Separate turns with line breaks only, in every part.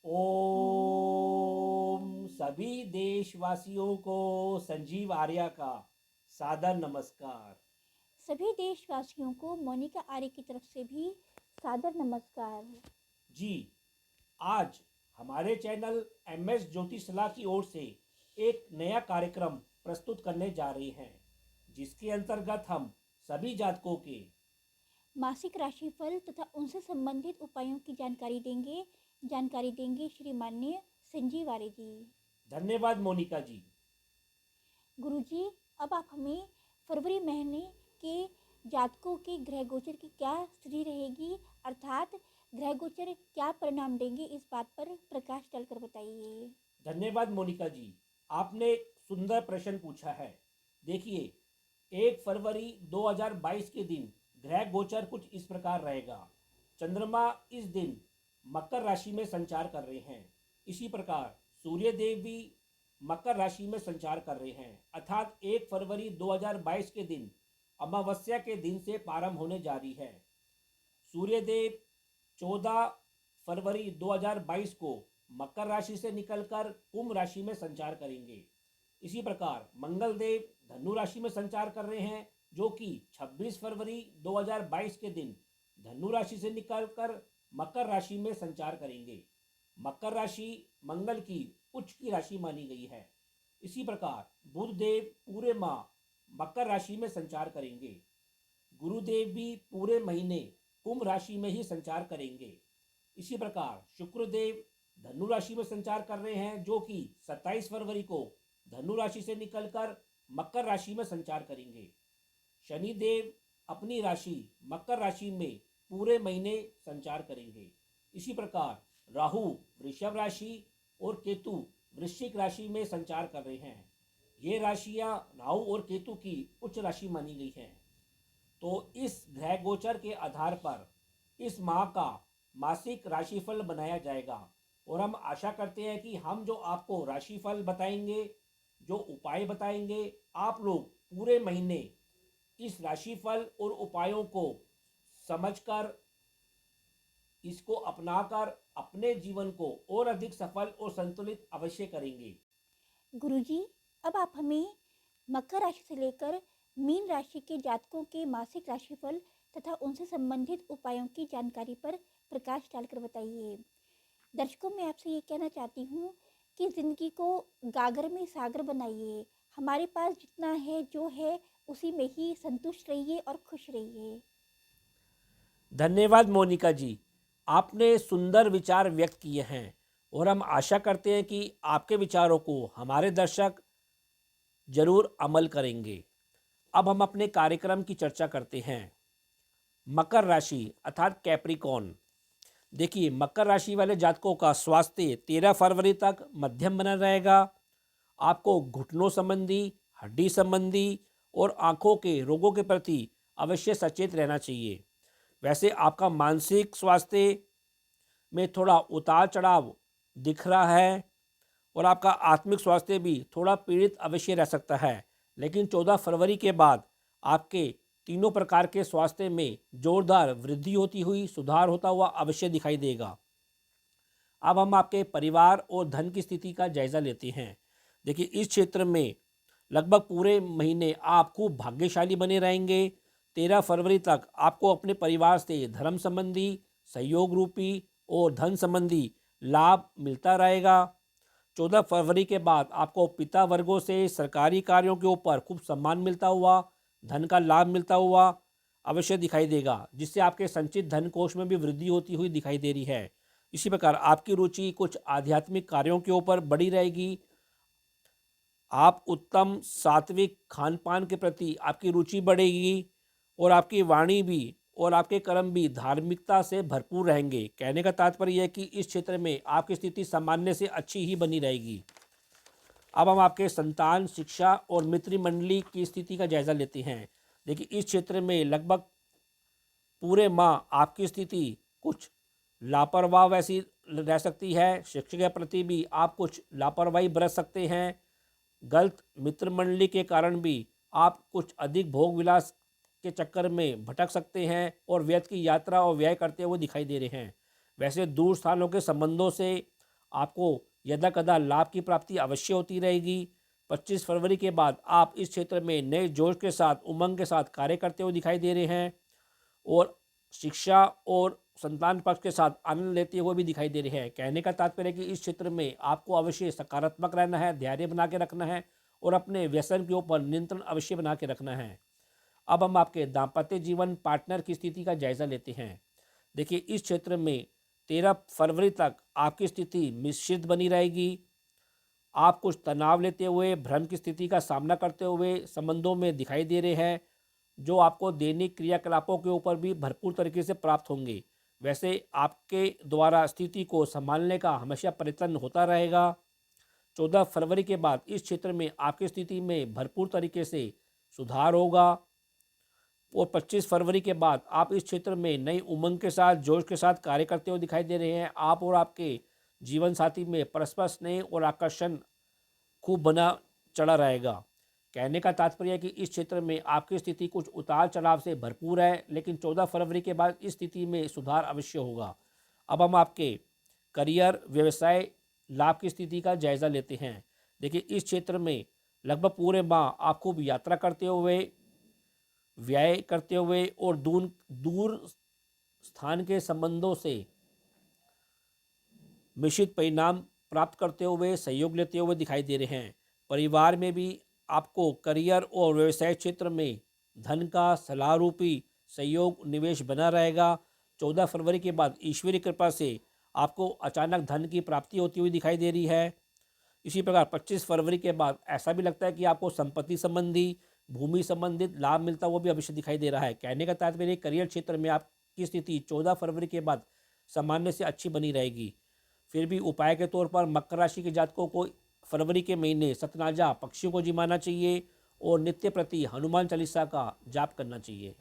ओम सभी देशवासियों को संजीव आर्या का सादर नमस्कार।
सभी देशवासियों को मोनिका आर्य की तरफ से भी सादर नमस्कार।
जी, आज हमारे चैनल MS ज्योतिषला की ओर से एक नया कार्यक्रम प्रस्तुत करने जा रहे हैं, जिसके अंतर्गत हम सभी जातकों के
मासिक राशिफल तथा उनसे संबंधित उपायों की जानकारी देंगे श्री माननीय संजीव आर्य जी।
धन्यवाद मोनिका जी।
गुरुजी, अब आप हमें फरवरी महीने के जातकों के ग्रह गोचर की क्या स्थिति रहेगी, अर्थात ग्रह गोचर क्या परिणाम देंगे, इस बात पर प्रकाश डालकर बताइए।
धन्यवाद मोनिका जी, आपने एक सुंदर प्रश्न पूछा है। देखिए, 1 फरवरी 2022 के दिन ग्रह गोचर कुछ इस प्रकार रहेगा। चंद्रमा इस दिन मकर राशि में संचार कर रहे हैं। इसी प्रकार सूर्य देव भी मकर राशि में संचार कर रहे हैं, अर्थात 1 फरवरी 2022 के दिन अमावस्या के दिन से प्रारंभ होने जा रही है। सूर्यदेव 14 फरवरी 2022 को मकर राशि से निकलकर कुंभ राशि में संचार करेंगे। इसी प्रकार मंगल देव धनु राशि में संचार कर रहे हैं, जो कि 26 फरवरी 2022 के दिन धनु राशि से निकलकर मकर राशि में संचार करेंगे। मकर राशि मंगल की उच्च की राशि मानी गई है। इसी प्रकार बुध देव पूरे माह मकर राशि में संचार करेंगे। गुरुदेव भी पूरे महीने कुंभ राशि में ही संचार करेंगे। इसी प्रकार शुक्रदेव धनु राशि में संचार कर रहे हैं, जो कि 27 फरवरी को धनु राशि से निकलकर मकर राशि में संचार करेंगे। शनिदेव अपनी राशि मकर राशि में पूरे महीने संचार करेंगे। इसी प्रकार राहु वृषभ राशि और केतु वृश्चिक राशि में संचार कर रहे हैं। ये राशियां राहु और केतु की उच्च राशि मानी गई हैं। तो इस ग्रह गोचर के आधार पर इस माह का मासिक राशिफल बनाया जाएगा, और हम आशा करते हैं कि हम जो आपको राशिफल बताएंगे, जो उपाय बताएंगे, आप लोग पूरे महीने इस राशिफल और उपायों को समझकर, इसको अपनाकर अपने जीवन को और अधिक सफल और संतुलित अवश्य करेंगे।
गुरुजी, अब आप हमें मकर राशि से लेकर मीन राशि के जातकों के मासिक राशिफल तथा उनसे संबंधित उपायों की जानकारी पर प्रकाश डालकर बताइए। दर्शकों, मैं आपसे ये कहना चाहती हूँ कि ज़िंदगी को गागर में सागर बनाइए। हमारे पास जितना है, जो है, उसी में ही संतुष्ट रहिए और खुश रहिए।
धन्यवाद मोनिका जी, आपने सुंदर विचार व्यक्त किए हैं, और हम आशा करते हैं कि आपके विचारों को हमारे दर्शक जरूर अमल करेंगे। अब हम अपने कार्यक्रम की चर्चा करते हैं। मकर राशि अर्थात कैप्रिकॉन। देखिए, मकर राशि वाले जातकों का स्वास्थ्य 13 फरवरी तक मध्यम बना रहेगा। आपको घुटनों संबंधी, हड्डी संबंधी और आंखों के रोगों के प्रति अवश्य सचेत रहना चाहिए। वैसे आपका मानसिक स्वास्थ्य में थोड़ा उतार चढ़ाव दिख रहा है, और आपका आत्मिक स्वास्थ्य भी थोड़ा पीड़ित अवश्य रह सकता है। लेकिन 14 फरवरी के बाद आपके तीनों प्रकार के स्वास्थ्य में जोरदार वृद्धि होती हुई, सुधार होता हुआ अवश्य दिखाई देगा। अब हम आपके परिवार और धन की स्थिति का जायजा लेते हैं। देखिए, इस क्षेत्र में लगभग पूरे महीने आप खूब भाग्यशाली बने रहेंगे। 13 फरवरी तक आपको अपने परिवार से धर्म संबंधी, सहयोग रूपी और धन संबंधी लाभ मिलता रहेगा। 14 फरवरी के बाद आपको पिता वर्गों से सरकारी कार्यों के ऊपर खूब सम्मान मिलता हुआ, धन का लाभ मिलता हुआ अवश्य दिखाई देगा, जिससे आपके संचित धन कोष में भी वृद्धि होती हुई दिखाई दे रही है। इसी प्रकार आपकी रुचि कुछ आध्यात्मिक कार्यों के ऊपर बढ़ी रहेगी। आप उत्तम सात्विक खान पान के प्रति आपकी रुचि बढ़ेगी, और आपकी वाणी भी और आपके कर्म भी धार्मिकता से भरपूर रहेंगे। कहने का तात्पर्य यह है कि इस क्षेत्र में आपकी स्थिति सामान्य से अच्छी ही बनी रहेगी। अब हम आपके संतान, शिक्षा और मित्र मंडली की स्थिति का जायजा लेते हैं। देखिए, इस क्षेत्र में लगभग पूरे माह आपकी स्थिति कुछ लापरवाह वैसी रह सकती है। शिक्षा के प्रति भी आप कुछ लापरवाही बरत सकते हैं। गलत मित्र मंडली के कारण भी आप कुछ अधिक भोग विलास के चक्कर में भटक सकते हैं, और व्यर्थ की यात्रा और व्यय करते हुए दिखाई दे रहे हैं। वैसे दूर स्थानों के संबंधों से आपको यदा कदा लाभ की प्राप्ति अवश्य होती रहेगी। 25 फरवरी के बाद आप इस क्षेत्र में नए जोश के साथ, उमंग के साथ कार्य करते हुए दिखाई दे रहे हैं और शिक्षा और संतान पक्ष के साथ आनंद लेते हुए भी दिखाई दे रहे हैं। कहने का तात्पर्य है कि इस क्षेत्र में आपको अवश्य सकारात्मक रहना है, धैर्य बना के रखना है और अपने व्यसन के ऊपर नियंत्रण अवश्य बना के रखना है। अब हम आपके दाम्पत्य जीवन पार्टनर की स्थिति का जायजा लेते हैं। देखिए, इस क्षेत्र में 13 फरवरी तक आपकी स्थिति मिश्रित बनी रहेगी। आप कुछ तनाव लेते हुए, भ्रम की स्थिति का सामना करते हुए संबंधों में दिखाई दे रहे हैं, जो आपको दैनिक क्रियाकलापों के ऊपर भी भरपूर तरीके से प्राप्त होंगे। वैसे आपके द्वारा स्थिति को संभालने का हमेशा प्रयत्न होता रहेगा। 14 फरवरी के बाद इस क्षेत्र में आपकी स्थिति में भरपूर तरीके से सुधार होगा और 25 फरवरी के बाद आप इस क्षेत्र में नई उमंग के साथ, जोश के साथ कार्य करते हुए दिखाई दे रहे हैं। आप और आपके जीवन साथी में परस्पर स्नेह और आकर्षण खूब बना चढ़ा रहेगा। कहने का तात्पर्य है कि इस क्षेत्र में आपकी स्थिति कुछ उतार चढ़ाव से भरपूर है, लेकिन 14 फरवरी के बाद इस स्थिति में सुधार अवश्य होगा। अब हम आपके करियर, व्यवसाय, लाभ की स्थिति का जायजा लेते हैं। देखिए, इस क्षेत्र में लगभग पूरे माह आप खूब यात्रा करते हुए, व्यय करते हुए और दूर दूर स्थान के संबंधों से मिश्रित परिणाम प्राप्त करते हुए, सहयोग लेते हुए दिखाई दे रहे हैं। परिवार में भी आपको करियर और व्यवसाय क्षेत्र में धन का सलाह रूपी सहयोग, निवेश बना रहेगा। 14 फरवरी के बाद ईश्वरीय कृपा से आपको अचानक धन की प्राप्ति होती हुई दिखाई दे रही है। इसी प्रकार 25 फरवरी के बाद ऐसा भी लगता है कि आपको संपत्ति संबंधी, भूमि संबंधित लाभ मिलता हुआ भी अवश्य दिखाई दे रहा है। कहने का तात्पर्य करियर क्षेत्र में आपकी स्थिति 14 फरवरी के बाद सामान्य से अच्छी बनी रहेगी। फिर भी उपाय के तौर पर मकर राशि के जातकों को फरवरी के महीने सतनाजा पक्षियों को जिमाना चाहिए और नित्य प्रति हनुमान चालीसा का जाप करना चाहिए।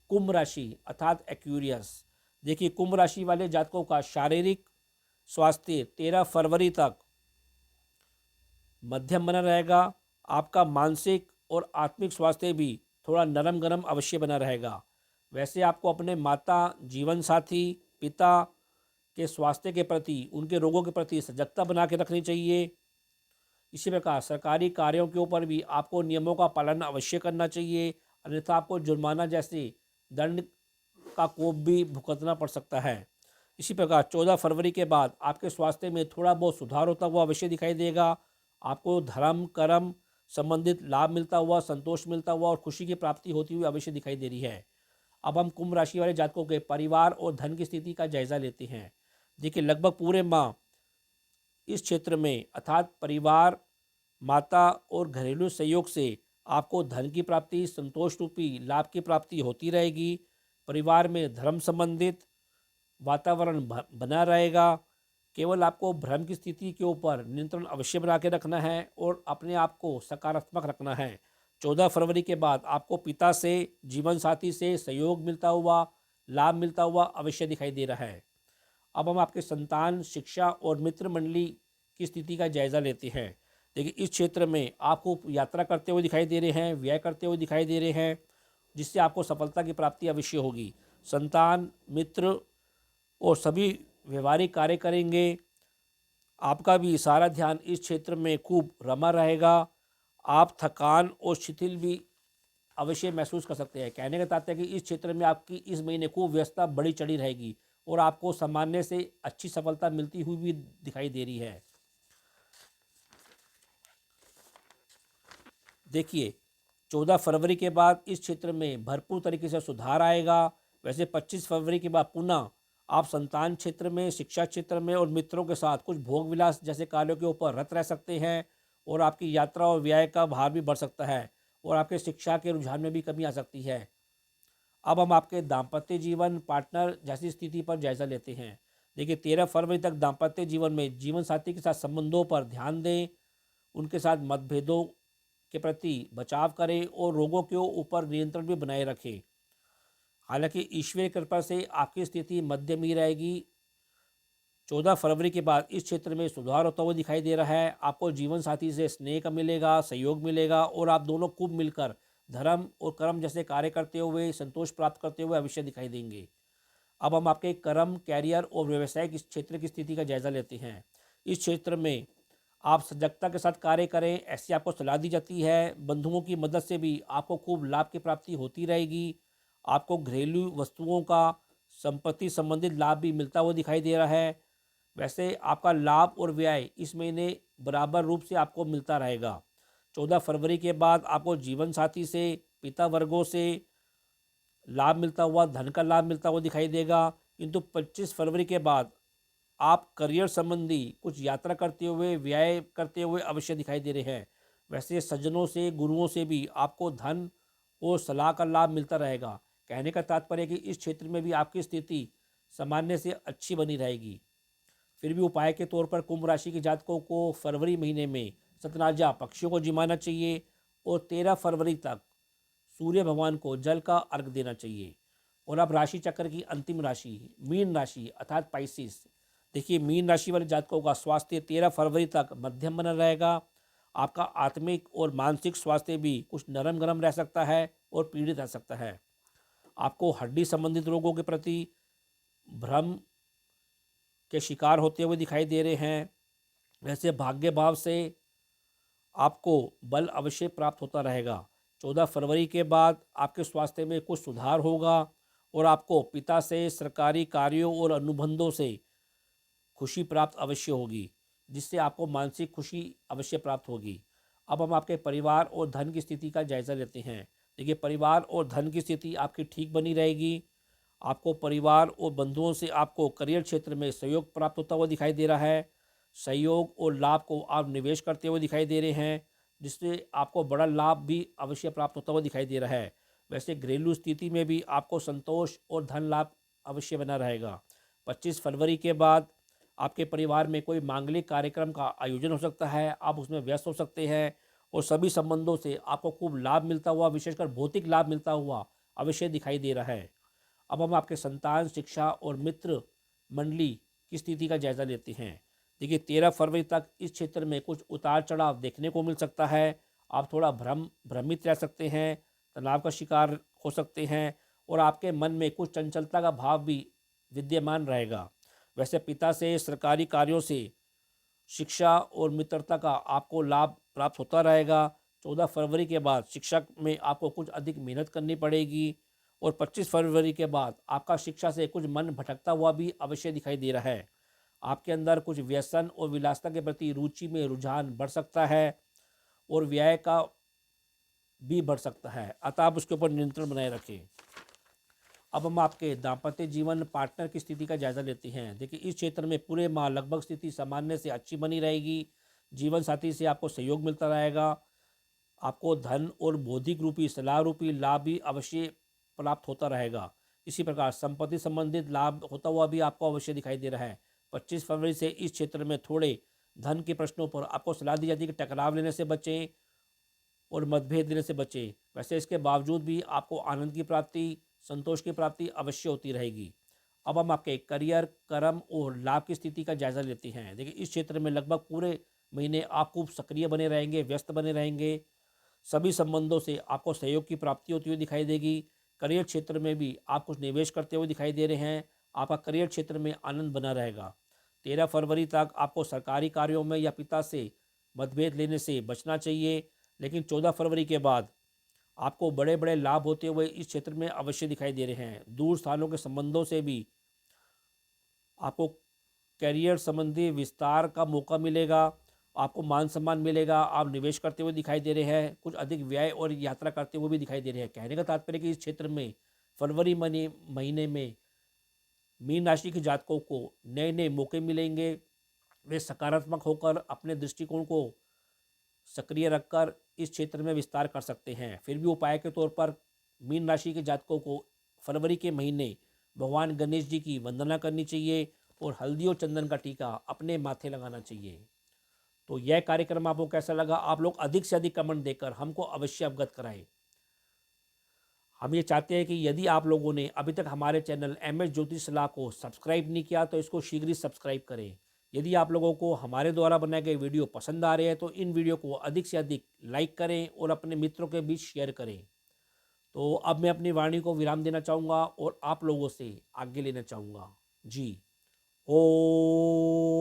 कुंभ राशि अर्थात एक्वेरियस। देखिए, कुंभ राशि वाले जातकों का शारीरिक स्वास्थ्य 13 फरवरी तक मध्यम बना रहेगा। आपका मानसिक और आत्मिक स्वास्थ्य भी थोड़ा नरम गरम अवश्य बना रहेगा। वैसे आपको अपने माता, जीवन साथी, पिता के स्वास्थ्य के प्रति, उनके रोगों के प्रति सजगता बना के रखनी चाहिए। इसी प्रकार सरकारी कार्यों के ऊपर भी आपको नियमों का पालन अवश्य करना चाहिए, अन्यथा आपको जुर्माना जैसे दंड का कोप भी भुगतना पड़ सकता है। इसी प्रकार 14 फरवरी के बाद आपके स्वास्थ्य में थोड़ा बहुत सुधार होता हुआ अवश्य दिखाई देगा। आपको धर्म, कर्म संबंधित लाभ मिलता हुआ, संतोष मिलता हुआ और खुशी की प्राप्ति होती हुई अवश्य दिखाई दे रही है। अब हम कुंभ राशि वाले जातकों के परिवार और धन की स्थिति का जायजा लेते हैं। देखिए, लगभग पूरे माह इस क्षेत्र में अर्थात परिवार, माता और घरेलू सहयोग से आपको धन की प्राप्ति, संतोष रूपी लाभ की प्राप्ति होती रहेगी। परिवार में धर्म संबंधित वातावरण बना रहेगा। केवल आपको भ्रम की स्थिति के ऊपर नियंत्रण अवश्य बना के रखना है और अपने आप को सकारात्मक रखना है। 14 फरवरी के बाद आपको पिता से, जीवन साथी से सहयोग मिलता हुआ, लाभ मिलता हुआ अवश्य दिखाई दे रहा है। अब हम आपके संतान, शिक्षा और मित्र मंडली की स्थिति का जायजा लेते हैं। देखिए, इस क्षेत्र में आपको यात्रा करते हुए दिखाई दे रहे हैं, व्यय करते हुए दिखाई दे रहे हैं, जिससे आपको सफलता की प्राप्ति अवश्य होगी। संतान, मित्र और सभी व्यवहारिक कार्य करेंगे। आपका भी सारा ध्यान इस क्षेत्र में खूब रमा रहेगा। आप थकान और शिथिल भी अवश्य महसूस कर सकते हैं। कहने का तात्पर्य है कि इस क्षेत्र में आपकी इस महीने खूब व्यस्तता बड़ी चढ़ी रहेगी और आपको सामान्य से अच्छी सफलता मिलती हुई भी दिखाई दे रही है। देखिए, 14 फरवरी के बाद इस क्षेत्र में भरपूर तरीके से सुधार आएगा। वैसे 25 फरवरी के बाद पुनः आप संतान क्षेत्र में, शिक्षा क्षेत्र में और मित्रों के साथ कुछ भोग विलास जैसे कार्यों के ऊपर रत रह सकते हैं और आपकी यात्रा और व्यय का भार भी बढ़ सकता है और आपके शिक्षा के रुझान में भी कमी आ सकती है। अब हम आपके दाम्पत्य जीवन, पार्टनर जैसी स्थिति पर जायजा लेते हैं। देखिए, 13 फरवरी तक दाम्पत्य जीवन में जीवन साथी के साथ संबंधों पर ध्यान दें, उनके साथ मतभेदों के प्रति बचाव करें और रोगों के ऊपर नियंत्रण भी बनाए रखें। हालांकि ईश्वरीय कृपा से आपकी स्थिति मध्यम ही रहेगी। 14 फरवरी के बाद इस क्षेत्र में सुधार होता हुआ दिखाई दे रहा है। आपको जीवन साथी से स्नेह का मिलेगा, सहयोग मिलेगा और आप दोनों खूब मिलकर धर्म और कर्म जैसे कार्य करते हुए संतोष प्राप्त करते हुए अवश्य दिखाई देंगे। अब हम आपके कर्म, कैरियर और व्यवसायिक इस क्षेत्र की स्थिति का जायज़ा लेते हैं। इस क्षेत्र में आप सजगता के साथ कार्य करें, ऐसी आपको सलाह दी जाती है। बंधुओं की मदद से भी आपको खूब लाभ की प्राप्ति होती रहेगी। आपको घरेलू वस्तुओं का संपत्ति संबंधित लाभ भी मिलता हुआ दिखाई दे रहा है। वैसे आपका लाभ और व्यय इस महीने बराबर रूप से आपको मिलता रहेगा। 14 फरवरी के बाद आपको जीवन साथी से, पिता वर्गों से लाभ मिलता हुआ, धन का लाभ मिलता हुआ दिखाई देगा। किंतु 25 फरवरी के बाद आप करियर संबंधी कुछ यात्रा करते हुए, व्यय करते हुए अवश्य दिखाई दे रहे हैं। वैसे सज्जनों से, गुरुओं से भी आपको धन और सलाह का लाभ मिलता रहेगा। कहने का तात्पर्य है कि इस क्षेत्र में भी आपकी स्थिति सामान्य से अच्छी बनी रहेगी। फिर भी उपाय के तौर पर कुंभ राशि के जातकों को फरवरी महीने में सतनाजा पक्षियों को जिमाना चाहिए और 13 फरवरी तक सूर्य भगवान को जल का अर्घ देना चाहिए। और अब राशि चक्र की अंतिम राशि मीन राशि अर्थात पाइसिस। देखिए, मीन राशि वाले जातकों का स्वास्थ्य 13 फरवरी तक मध्यम बना रहेगा। आपका आत्मिक और मानसिक स्वास्थ्य भी कुछ नरम गरम रह सकता है और पीड़ित रह सकता है। आपको हड्डी संबंधित रोगों के प्रति भ्रम के शिकार होते हुए दिखाई दे रहे हैं। वैसे भाग्य भाव से आपको बल अवश्य प्राप्त होता रहेगा। 14 फरवरी के बाद आपके स्वास्थ्य में कुछ सुधार होगा और आपको पिता से, सरकारी कार्यों और अनुबंधों से खुशी प्राप्त अवश्य होगी, जिससे आपको मानसिक खुशी अवश्य प्राप्त होगी। अब हम आपके परिवार और धन की स्थिति का जायज़ा लेते हैं। देखिए, परिवार और धन की स्थिति आपकी ठीक बनी रहेगी। आपको परिवार और बंधुओं से आपको करियर क्षेत्र में सहयोग प्राप्त होता हुआ दिखाई दे रहा है। सहयोग और लाभ को आप निवेश करते हुए दिखाई दे रहे हैं, जिससे आपको बड़ा लाभ भी अवश्य प्राप्त होता हुआ दिखाई दे रहा है। वैसे घरेलू स्थिति में भी आपको संतोष और धन लाभ अवश्य बना रहेगा। 25 फरवरी के बाद आपके परिवार में कोई मांगलिक कार्यक्रम का आयोजन हो सकता है, आप उसमें व्यस्त हो सकते हैं और सभी संबंधों से आपको खूब लाभ मिलता हुआ, विशेषकर भौतिक लाभ मिलता हुआ अवश्य दिखाई दे रहा है। अब हम आपके संतान, शिक्षा और मित्र मंडली की स्थिति का जायज़ा लेते हैं। देखिए, 13 फरवरी तक इस क्षेत्र में कुछ उतार चढ़ाव देखने को मिल सकता है। आप थोड़ा भ्रमित रह सकते हैं, तनाव का शिकार हो सकते हैं और आपके मन में कुछ चंचलता का भाव भी विद्यमान रहेगा। वैसे पिता से, सरकारी कार्यों से, शिक्षा और मित्रता का आपको लाभ प्राप्त होता रहेगा। 14 फरवरी के बाद शिक्षा में आपको कुछ अधिक मेहनत करनी पड़ेगी और 25 फरवरी के बाद आपका शिक्षा से कुछ मन भटकता हुआ भी अवश्य दिखाई दे रहा है। आपके अंदर कुछ व्यसन और विलासिता के प्रति रुचि में रुझान बढ़ सकता है और व्यय का भी बढ़ सकता है, अतः आप उसके ऊपर नियंत्रण बनाए रखें। अब हम आपके दाम्पत्य जीवन पार्टनर की स्थिति का जायज़ा लेते हैं। देखिए, इस क्षेत्र में पूरे माह लगभग स्थिति सामान्य से अच्छी बनी रहेगी। जीवन साथी से आपको सहयोग मिलता रहेगा। आपको धन और बौद्धिक रूपी, सलाह रूपी लाभ भी अवश्य प्राप्त होता रहेगा। इसी प्रकार संपत्ति संबंधित लाभ होता हुआ भी आपको अवश्य दिखाई दे रहा है। 25 फरवरी से इस क्षेत्र में थोड़े धन के प्रश्नों पर आपको सलाह दी जाती है कि टकराव लेने से बचें और मतभेद लेने से बचें। वैसे इसके बावजूद भी आपको आनंद की प्राप्ति, संतोष की प्राप्ति अवश्य होती रहेगी। अब हम आपके करियर, कर्म और लाभ की स्थिति का जायज़ा लेते हैं। देखिए, इस क्षेत्र में लगभग पूरे महीने आप खूब सक्रिय बने रहेंगे, व्यस्त बने रहेंगे। सभी संबंधों से आपको सहयोग की प्राप्ति होती हुई दिखाई देगी। करियर क्षेत्र में भी आप कुछ निवेश करते हुए दिखाई दे रहे हैं। आपका करियर क्षेत्र में आनंद बना रहेगा। 13 फरवरी तक आपको सरकारी कार्यों में या पिता से मतभेद लेने से बचना चाहिए, लेकिन 14 फरवरी के बाद आपको बड़े बड़े लाभ होते हुए इस क्षेत्र में अवश्य दिखाई दे रहे हैं। दूर स्थानों के संबंधों से भी आपको करियर संबंधी विस्तार का मौका मिलेगा। आपको मान सम्मान मिलेगा। आप निवेश करते हुए दिखाई दे रहे हैं। कुछ अधिक व्यय और यात्रा करते हुए भी दिखाई दे रहे हैं। कहने का तात्पर्य कि इस क्षेत्र में फरवरी महीने में मीन राशि के जातकों को नए नए मौके मिलेंगे। वे सकारात्मक होकर अपने दृष्टिकोण को सक्रिय रखकर इस क्षेत्र में विस्तार कर सकते हैं। फिर भी उपाय के तौर पर मीन राशि के जातकों को फरवरी के महीने भगवान गणेश जी की वंदना करनी चाहिए और हल्दी और चंदन का टीका अपने माथे लगाना चाहिए। तो यह कार्यक्रम आपको कैसा लगा? आप लोग अधिक से अधिक कमेंट देकर हमको अवश्य अवगत कराएं। हम ये चाहते हैं कि यदि आप लोगों ने अभी तक हमारे चैनल MS ज्योतिष सलाह को सब्सक्राइब नहीं किया तो इसको शीघ्र ही सब्सक्राइब करें। यदि आप लोगों को हमारे द्वारा बनाए गए वीडियो पसंद आ रहे हैं तो इन वीडियो को अधिक से अधिक लाइक करें और अपने मित्रों के बीच शेयर करें। तो अब मैं अपनी वाणी को विराम देना चाहूँगा और आप लोगों से आगे लेना चाहूँगा। जी। ओम।